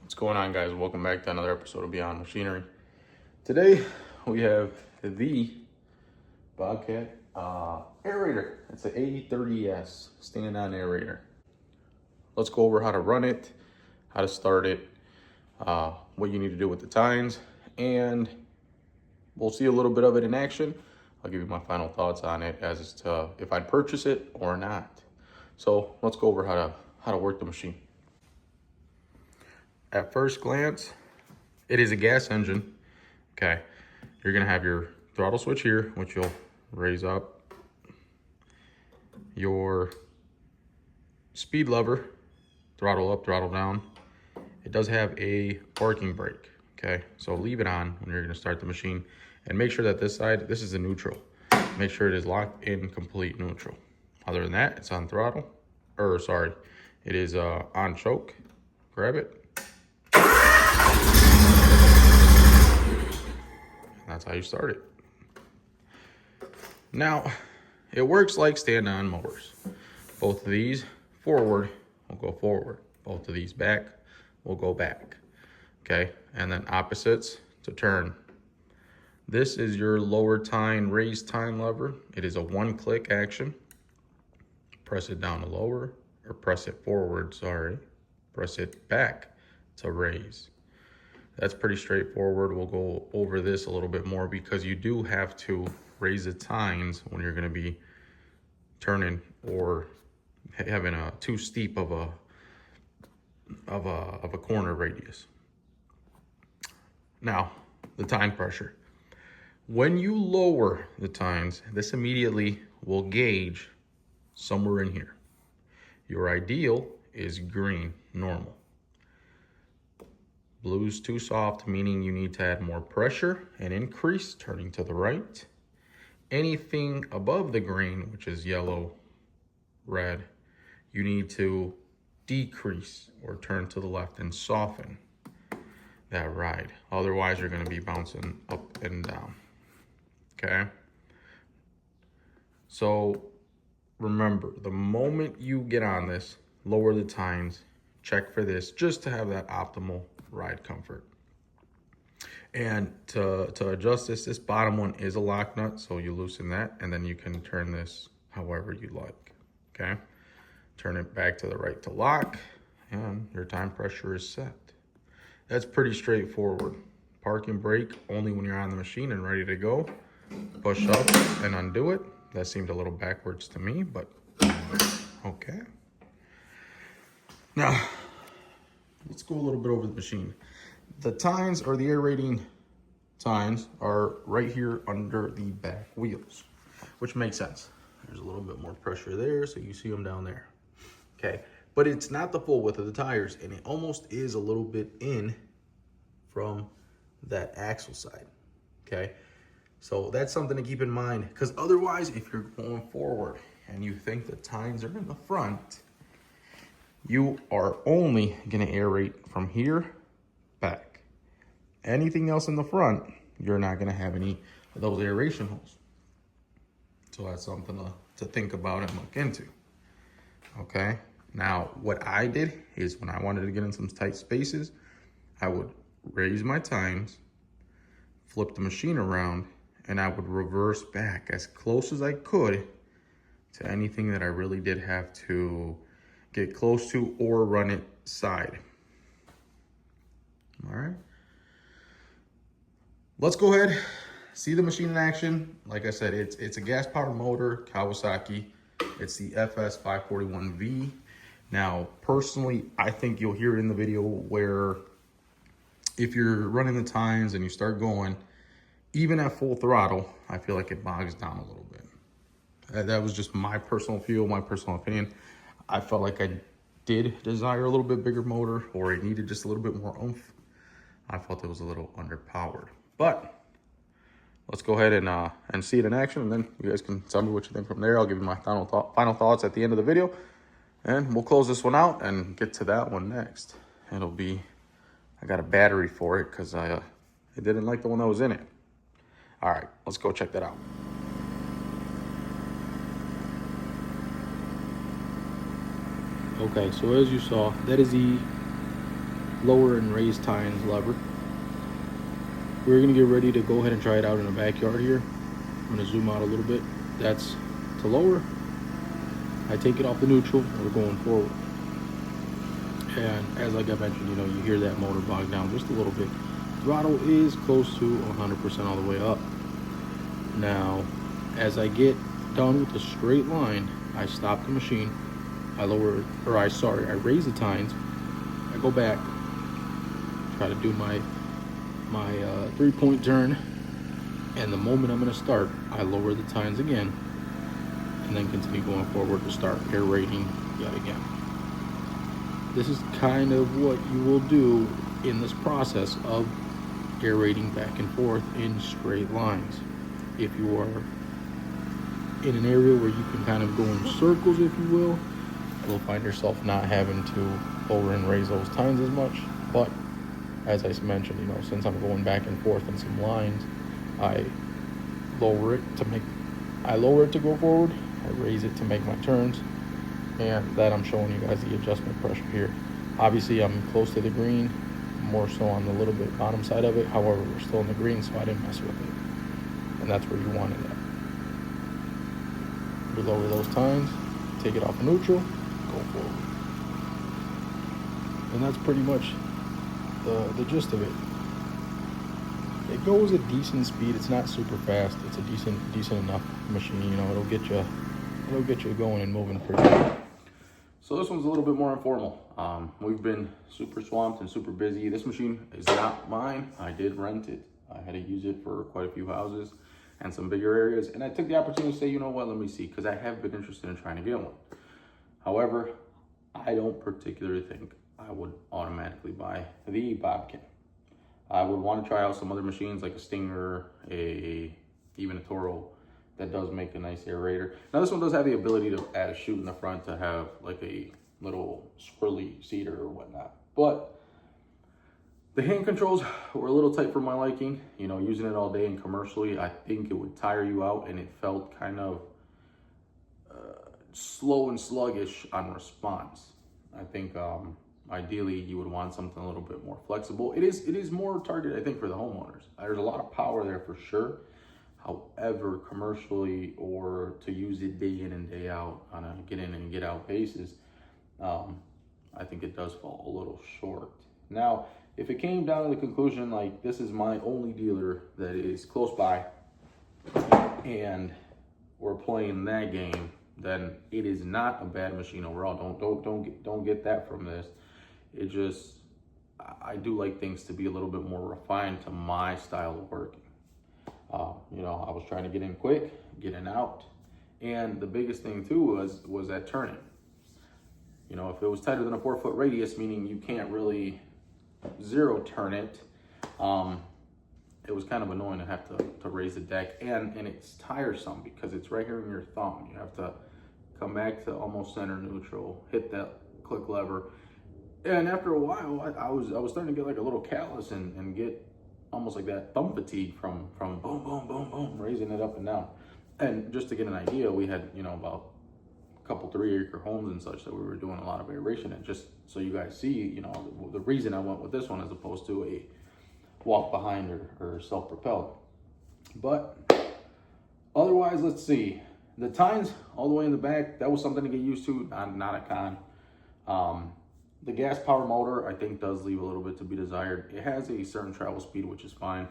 What's going on, guys? Welcome back to another episode of Beyond Machinery. Today we have the Bobcat Aerator. It's an A30S stand-on aerator. Let's go over how to run it, how to start it, what you need to do with the tines, and we'll see a little bit of it in action. I'll give you my final thoughts on it as to if I'd purchase it or not. So let's go over how to work the machine. At first glance, it is a gas engine. Okay, you're gonna have your throttle switch here, which you'll raise up. Your speed lever, throttle up, throttle down. It does have a parking brake. Okay, so leave it on when you're gonna start the machine, and make sure that this side, this is a neutral. Make sure it is locked in complete neutral. Other than that, it's on throttle, or sorry, it is on choke. Grab it. That's how you start it. Now, it works like stand-on motors. Both of these forward will go forward. Both of these back will go back. Okay, and then opposites to turn. This is your lower tine, raise tine lever. It is a one-click action. Press it down to lower, or press it forward, sorry. Press it back to raise. That's pretty straightforward. We'll go over this a little bit more because you do have to raise the tines when you're gonna be turning or having a too steep of a corner radius. Now, the tine pressure. When you lower the tines, this immediately will gauge somewhere in here. Your ideal is green, normal. Blue's too soft, meaning you need to add more pressure and increase, turning to the right. Anything above the green, which is yellow, red, you need to decrease or turn to the left and soften that ride. Otherwise, you're going to be bouncing up and down. Okay? So remember, the moment you get on this, lower the tines, check for this just to have that optimal ride comfort. And to adjust this bottom one is a lock nut, so you loosen that and then you can turn this however you like. Okay, turn it back to the right to lock and your tine pressure is set. That's pretty straightforward. Park and brake only when you're on the machine and ready to go. Push up and undo it. That seemed a little backwards to me, but okay. Now let's go a little bit over the machine. The tines, or the aerating tines, are right here under the back wheels, which makes sense. There's a little bit more pressure there, so you see them down there. Okay, but it's not the full width of the tires, and it almost is a little bit in from that axle side. Okay, so that's something to keep in mind, because otherwise, if you're going forward and you think the tines are in the front, you are only going to aerate from here back. Anything else in the front, you're not going to have any of those aeration holes. So that's something to think about and look into. Okay. Now, what I did is when I wanted to get in some tight spaces, I would raise my tines, flip the machine around, and I would reverse back as close as I could to anything that I really did have to get close to or run it side. All right. Let's go ahead, see the machine in action. Like I said, it's a gas powered motor, Kawasaki. It's the FS541V. Now, personally, I think you'll hear it in the video where if you're running the tines and you start going, even at full throttle, I feel like it bogs down a little bit. That was just my personal feel, my personal opinion. I felt like I did desire a little bit bigger motor, or it needed just a little bit more oomph. I felt it was a little underpowered. But let's go ahead and see it in action, and then you guys can tell me what you think from there. I'll give you my final thoughts at the end of the video, and we'll close this one out and get to that one next. It'll be, I got a battery for it because I didn't like the one that was in it. All right, let's go check that out. Okay, so as you saw, that is the lower and raise tines lever. We're gonna get ready to go ahead and try it out in the backyard here. I'm gonna zoom out a little bit. That's to lower. I take it off the neutral, we're going forward. And as like I mentioned, you know, you hear that motor bog down just a little bit. Throttle is close to 100% all the way up. Now, as I get done with the straight line, I stop the machine. I raise the tines. I go back, try to do my 3-point turn, and the moment I'm going to start, I lower the tines again, and then continue going forward to start aerating yet again. This is kind of what you will do in this process of aerating back and forth in straight lines. If you are in an area where you can kind of go in circles, if you will, you'll find yourself not having to lower and raise those tines as much. But as I mentioned, you know, since I'm going back and forth in some lines, I lower it to go forward, I raise it to make my turns, and that I'm showing you guys the adjustment pressure here. Obviously I'm close to the green, more so on the little bit bottom side of it. However, we're still in the green, so I didn't mess with it. And that's where you want it at. We lower those tines, take it off neutral, go forward. And that's pretty much the gist of it. It goes at decent speed. It's not super fast. It's a decent enough machine. You know, it'll get you going and moving pretty good. So this one's a little bit more informal. We've been super swamped and super busy. This machine is not mine. I did rent it. I had to use it for quite a few houses and some bigger areas. And I took the opportunity to say, you know what, let me see, because I have been interested in trying to get one. However, I don't particularly think I would automatically buy the Bobcat. I would want to try out some other machines like a Stinger, even a Toro that does make a nice aerator. Now this one does have the ability to add a chute in the front to have like a little swirly seater or whatnot. But the hand controls were a little tight for my liking. You know, using it all day and commercially, I think it would tire you out, and it felt kind of slow and sluggish on response. I think ideally you would want something a little bit more flexible. It is more targeted, I think, for the homeowners. There's a lot of power there for sure. However, commercially or to use it day in and day out on a get in and get out basis, I think it does fall a little short. Now, if it came down to the conclusion, like this is my only dealer that is close by and we're playing that game, then it is not a bad machine overall. Don't get that from this. It just, I do like things to be a little bit more refined to my style of working. You know, I was trying to get in quick, get in out. And the biggest thing too was that turning. You know, if it was tighter than a 4-foot radius, meaning you can't really zero turn it, it was kind of annoying to have to raise the deck. And it's tiresome because it's right here in your thumb. You have to come back to almost center neutral, hit that click lever. And after a while, I was starting to get like a little callous and get almost like that thumb fatigue from boom, boom, boom, boom, raising it up and down. And just to get an idea, we had, you know, about a couple 3-acre homes and such that we were doing a lot of aeration. And just so you guys see, you know, the reason I went with this one as opposed to a walk behind or self-propelled. But otherwise, let's see. The tines all the way in the back, that was something to get used to, not a con. The gas power motor, I think, does leave a little bit to be desired. It has a certain travel speed, which is fine.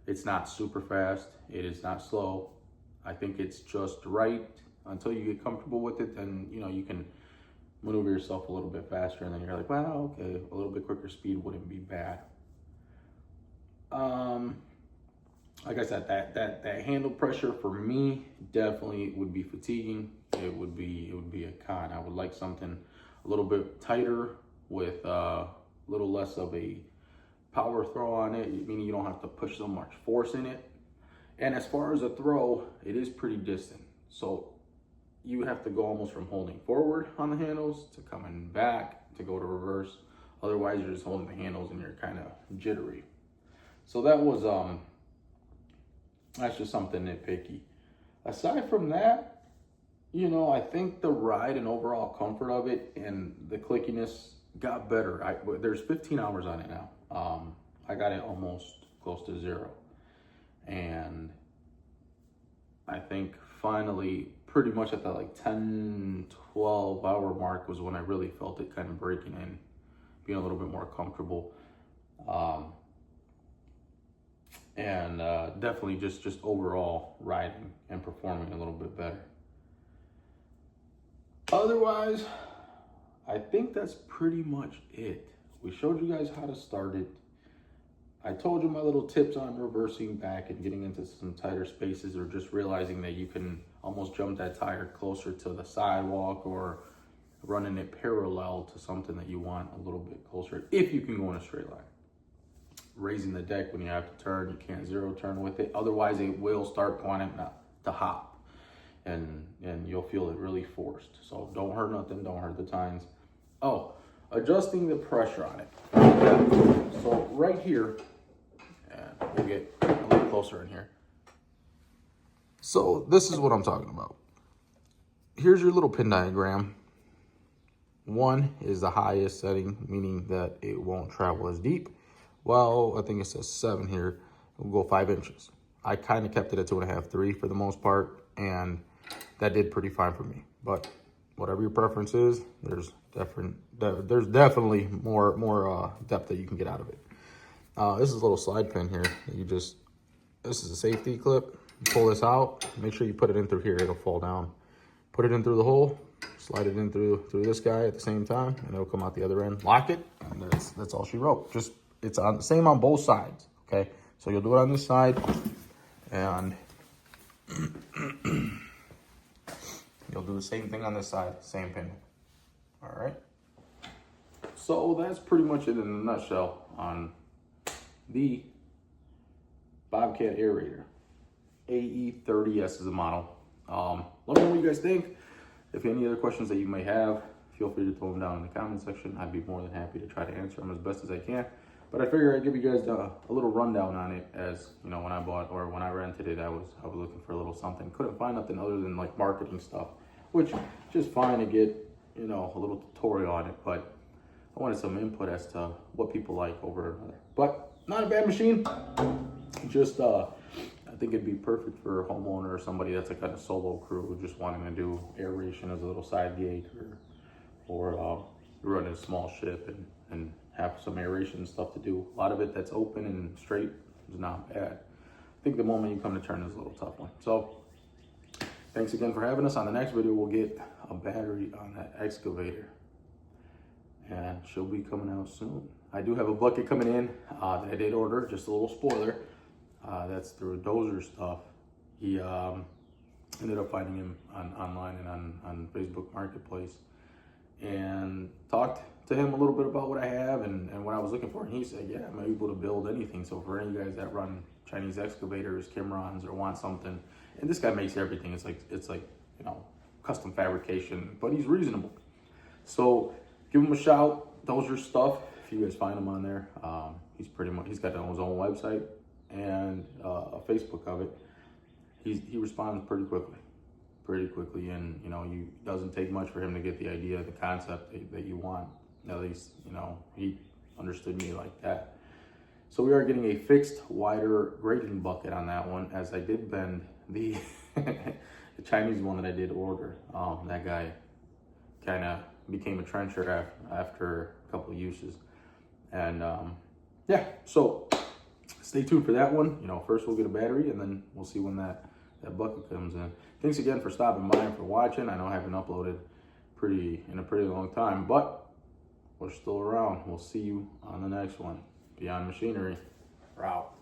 It's not super fast. It is not slow. I think it's just right until you get comfortable with it. Then, you know, you can maneuver yourself a little bit faster. And then you're like, well, okay, a little bit quicker speed wouldn't be bad. Like I said, that handle pressure for me definitely would be fatiguing. It would be a con. I would like something a little bit tighter with a little less of a power throw on it, meaning you don't have to push so much force in it. And as far as a throw, it is pretty distant. So you have to go almost from holding forward on the handles to coming back to go to reverse. Otherwise, you're just holding the handles and you're kind of jittery. So that was, that's just something nitpicky. Aside from that, you know, I think the ride and overall comfort of it and the clickiness got better. There's 15 hours on it now. I got it almost close to 0. And I think finally, pretty much at that like 10, 12 hour mark was when I really felt it kind of breaking in, being a little bit more comfortable. And definitely just overall riding and performing a little bit better. Otherwise, I think that's pretty much it. We showed you guys how to start it. I told you my little tips on reversing back and getting into some tighter spaces, or just realizing that you can almost jump that tire closer to the sidewalk, or running it parallel to something that you want a little bit closer, if you can go in a straight line. Raising the deck when you have to turn, you can't 0 turn with it. Otherwise, it will start wanting to hop, and you'll feel it really forced. So don't hurt nothing, don't hurt the tines. Oh, adjusting the pressure on it. So right here, and we'll get a little closer in here. So this is what I'm talking about. Here's your little pin diagram. 1 is the highest setting, meaning that it won't travel as deep. Well, I think it says 7 here. We'll go 5 inches. I kind of kept it at 2.5, 3 for the most part, and that did pretty fine for me. But whatever your preference is, there's definitely more depth that you can get out of it. This is a little slide pin here. This is a safety clip. You pull this out. Make sure you put it in through here. It'll fall down. Put it in through the hole. Slide it in through this guy at the same time, and it'll come out the other end. Lock it, and that's all she wrote. It's on same on both sides. Okay, so you'll do it on this side, and you'll do the same thing on this side. Same pin. All right. So that's pretty much it in a nutshell on the Bobcat Aerator. AE30S is the model. Let me know what you guys think. If any other questions that you may have, feel free to throw them down in the comment section. I'd be more than happy to try to answer them as best as I can. But I figure I'd give you guys a little rundown on it, as you know, when I bought or when I rented it, I was looking for a little something. Couldn't find nothing other than like marketing stuff, which is just fine to get, you know, a little tutorial on it. But I wanted some input as to what people like over another. But not a bad machine. Just I think it'd be perfect for a homeowner or somebody that's a kind of solo crew just wanting to do aeration as a little side gig, or run a small ship and have some aeration stuff to do. A lot of it that's open and straight is not bad. I think the moment you come to turn is a little tough one. So thanks again for having us. On the next video, we'll get a battery on that excavator, and she'll be coming out soon. I do have a bucket coming in that I did order, just a little spoiler. That's through Dozer stuff. He ended up finding him online and on Facebook Marketplace, and talked to him a little bit about what I have and what I was looking for. And he said, yeah, I'm able to build anything. So for any of you guys that run Chinese excavators, Kimrons, or want something, and this guy makes everything. It's like, you know, custom fabrication, but he's reasonable. So give him a shout. Dozer stuff. If you guys find him on there, he's got his own website and a Facebook of it. He responds pretty quickly, and you know, it doesn't take much for him to get the idea, the concept that you want. At least, you know, he understood me like that. So we are getting a fixed, wider grading bucket on that one, as I did bend the the Chinese one that I did order. That guy kind of became a trencher after a couple of uses, and yeah. So stay tuned for that one. You know, first we'll get a battery, and then we'll see when that bucket comes in. Thanks again for stopping by and for watching. I know I haven't uploaded in a pretty long time, but we're still around. We'll see you on the next one. Beyond Machinery. We're out.